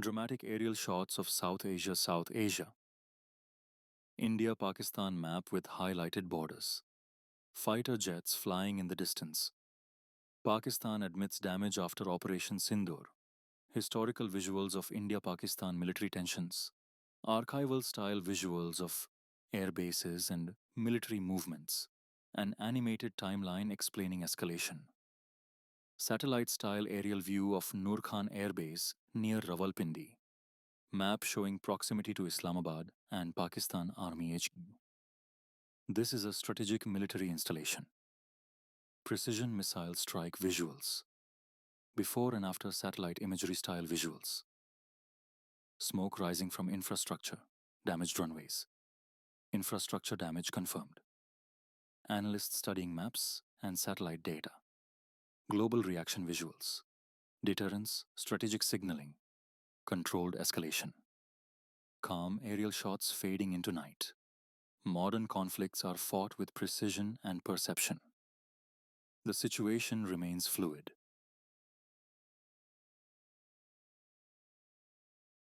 Dramatic aerial shots of South Asia, South Asia. India-Pakistan map with highlighted borders. Fighter jets flying in the distance. Pakistan admits damage after Operation Sindoor. Historical visuals of India-Pakistan military tensions. Archival-style visuals of air bases and military movements. An animated timeline explaining escalation. Satellite-style aerial view of Nur Khan Air Base near Rawalpindi. Map showing proximity to Islamabad and Pakistan Army HQ. This is a strategic military installation. Precision missile strike visuals. Before and after satellite imagery style visuals. Smoke rising from infrastructure. Damaged runways. Infrastructure damage confirmed. Analysts studying maps and satellite data. Global reaction visuals. Deterrence, strategic signaling. Controlled escalation. Calm aerial shots fading into night. Modern conflicts are fought with precision and perception. The situation remains fluid.